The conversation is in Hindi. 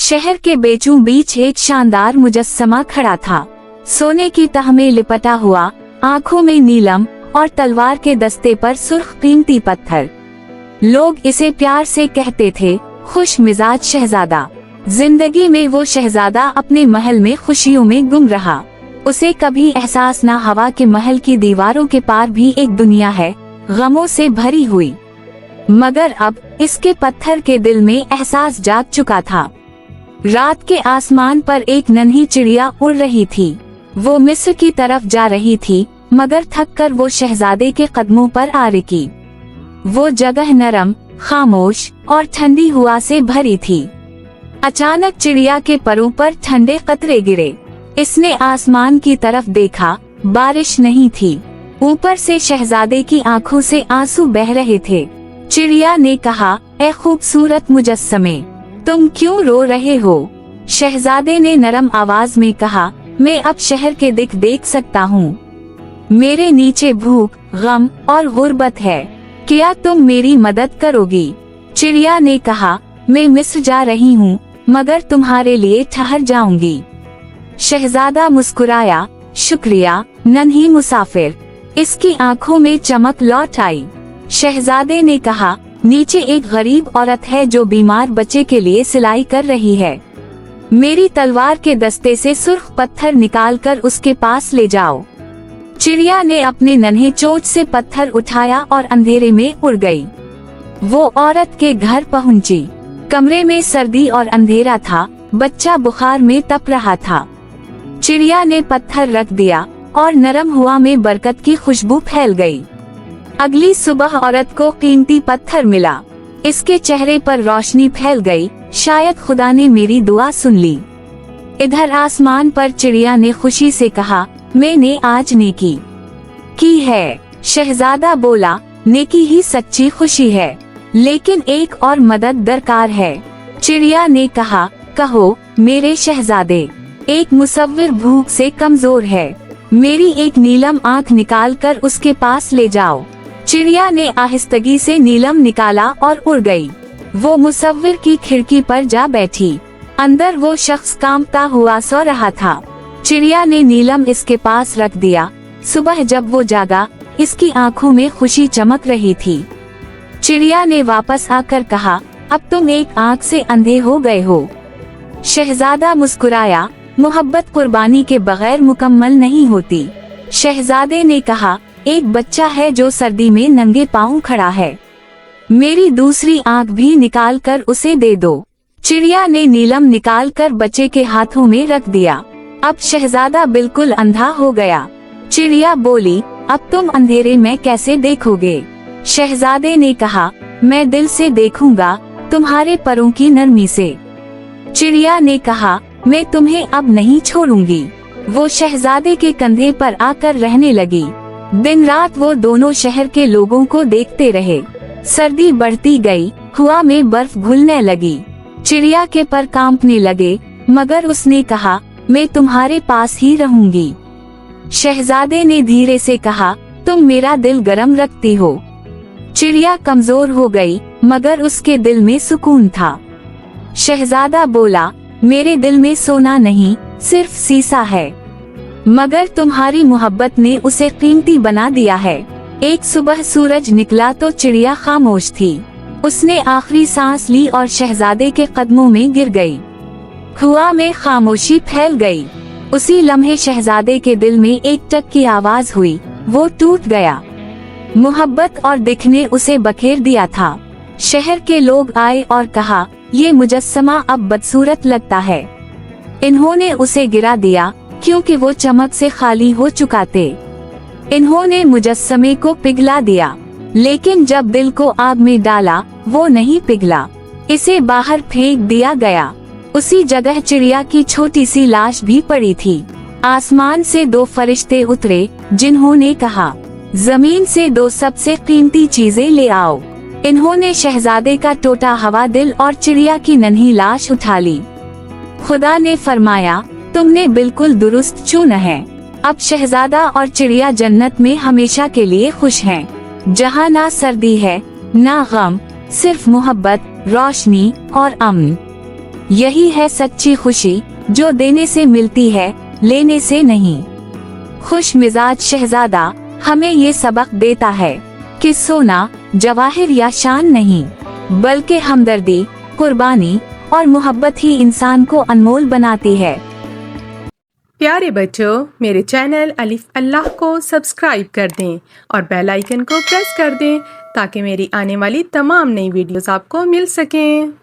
शहर के बीचों बीच एक शानदार मुजस्समा खड़ा था। सोने की तह में लिपटा हुआ, आंखों में नीलम और तलवार के दस्ते पर सुर्ख कीमती पत्थर। लोग इसे प्यार से कहते थे खुश मिजाज शहजादा। जिंदगी में वो शहजादा अपने महल में खुशियों में गुम रहा। उसे कभी एहसास न हवा के महल की दीवारों के पार भी एक दुनिया है, गमों से भरी हुई। मगर अब इसके पत्थर के दिल में एहसास जाग चुका था। रात के आसमान पर एक नन्ही चिड़िया उड़ रही थी। वो मिस्र की तरफ जा रही थी, मगर थककर वो शहजादे के कदमों पर आ रुकी। वो जगह नरम, खामोश और ठंडी हवा से भरी थी। अचानक चिड़िया के परों पर ठंडे कतरे गिरे। इसने आसमान की तरफ देखा, बारिश नहीं थी। ऊपर से शहजादे की आंखों से आंसू बह रहे थे। चिड़िया ने कहा, ए खूबसूरत मुजस्समे, तुम क्यों रो रहे हो? शहजादे ने नरम आवाज में कहा, मैं अब शहर के दिख देख सकता हूँ। मेरे नीचे भूख, गम और गुर्बत है। क्या तुम मेरी मदद करोगी? चिड़िया ने कहा, मैं मिस्र जा रही हूँ, मगर तुम्हारे लिए ठहर जाऊंगी। शहजादा मुस्कुराया, शुक्रिया नन्ही मुसाफिर। इसकी आंखों में चमक लौट आई। शहजादे ने कहा, नीचे एक गरीब औरत है जो बीमार बच्चे के लिए सिलाई कर रही है। मेरी तलवार के दस्ते से सुर्ख पत्थर निकालकर उसके पास ले जाओ। चिड़िया ने अपने नन्हे चोंच से पत्थर उठाया और अंधेरे में उड़ गई। वो औरत के घर पहुंची। कमरे में सर्दी और अंधेरा था, बच्चा बुखार में तप रहा था। चिड़िया ने पत्थर रख दिया और नरम हवा में बरकत की खुशबू फैल गई। अगली सुबह औरत को कीमती पत्थर मिला। इसके चेहरे पर रोशनी फैल गई, शायद खुदा ने मेरी दुआ सुन ली। इधर आसमान पर चिड़िया ने खुशी से कहा, मैंने आज नेकी की है। शहजादा बोला, नेकी ही सच्ची खुशी है, लेकिन एक और मदद दरकार है। चिड़िया ने कहा, कहो मेरे शहजादे। एक मुसव्विर भूख से कमजोर है। मेरी एक नीलम आँख निकालकर उसके पास ले जाओ। चिड़िया ने आहिस्तगी से नीलम निकाला और उड़ गई। वो मुसव्विर की खिड़की पर जा बैठी। अंदर वो शख्स कांपता हुआ सो रहा था। चिड़िया ने नीलम इसके पास रख दिया। सुबह जब वो जागा, इसकी आंखों में खुशी चमक रही थी। चिड़िया ने वापस आकर कहा, अब तुम एक आंख से अंधे हो गए हो। शहजादा मुस्कुराया, मोहब्बत कुर्बानी के बगैर मुकम्मल नहीं होती। शहजादे ने कहा, एक बच्चा है जो सर्दी में नंगे पांव खड़ा है। मेरी दूसरी आंख भी निकाल कर उसे दे दो। चिड़िया ने नीलम निकाल कर बच्चे के हाथों में रख दिया। अब शहजादा बिल्कुल अंधा हो गया। चिड़िया बोली, अब तुम अंधेरे में कैसे देखोगे? शहजादे ने कहा, मैं दिल से देखूंगा, तुम्हारे परों की नरमी से। चिड़िया ने कहा, मैं तुम्हें अब नहीं छोड़ूंगी। वो शहजादे के कंधे पर आकर रहने लगी। दिन रात वो दोनों शहर के लोगों को देखते रहे। सर्दी बढ़ती गई, हवा में बर्फ घुलने लगी। चिड़िया के पर कांपने लगे, मगर उसने कहा, मैं तुम्हारे पास ही रहूंगी। शहजादे ने धीरे से कहा, तुम मेरा दिल गर्म रखती हो। चिड़िया कमजोर हो गई, मगर उसके दिल में सुकून था। शहजादा बोला, मेरे दिल में सोना नहीं, सिर्फ शीशा है, मगर तुम्हारी मोहब्बत ने उसे कीमती बना दिया है। एक सुबह सूरज निकला तो चिड़िया खामोश थी। उसने आखिरी सांस ली और शहजादे के कदमों में गिर गई। हवा में खामोशी फैल गई। उसी लम्हे शहजादे के दिल में एक टक की आवाज हुई। वो टूट गया। मोहब्बत और दिख ने उसे बखेर दिया था। शहर के लोग आए और कहा, ये मुजस्समा अब बदसूरत लगता है। इन्होंने उसे गिरा दिया, क्योंकि वो चमक से खाली हो चुका थे। इन्होंने मुजस्समे को पिघला दिया, लेकिन जब दिल को आग में डाला, वो नहीं पिघला। इसे बाहर फेंक दिया गया। उसी जगह चिड़िया की छोटी सी लाश भी पड़ी थी। आसमान से दो फरिश्ते उतरे, जिन्होंने कहा, जमीन से दो सबसे कीमती चीजें ले आओ। इन्होंने शहजादे का टूटा हुआ दिल और चिड़िया की नन्ही लाश उठा ली। खुदा ने फरमाया, तुमने बिल्कुल दुरुस्त चुना है। अब शहजादा और चिड़िया जन्नत में हमेशा के लिए खुश हैं, जहाँ ना सर्दी है, ना गम, सिर्फ मोहब्बत, रोशनी और अमन। यही है सच्ची खुशी, जो देने से मिलती है, लेने से नहीं। खुश मिजाज शहजादा हमें ये सबक देता है कि सोना, जवाहिर या शान नहीं, बल्कि हमदर्दी, कुर्बानी और मोहब्बत ही इंसान को अनमोल बनाती है। प्यारे बच्चों, मेरे चैनल अलिफ अल्लाह को सब्सक्राइब कर दें और बेल आइकन को प्रेस कर दें ताकि मेरी आने वाली तमाम नई वीडियोस आपको मिल सकें।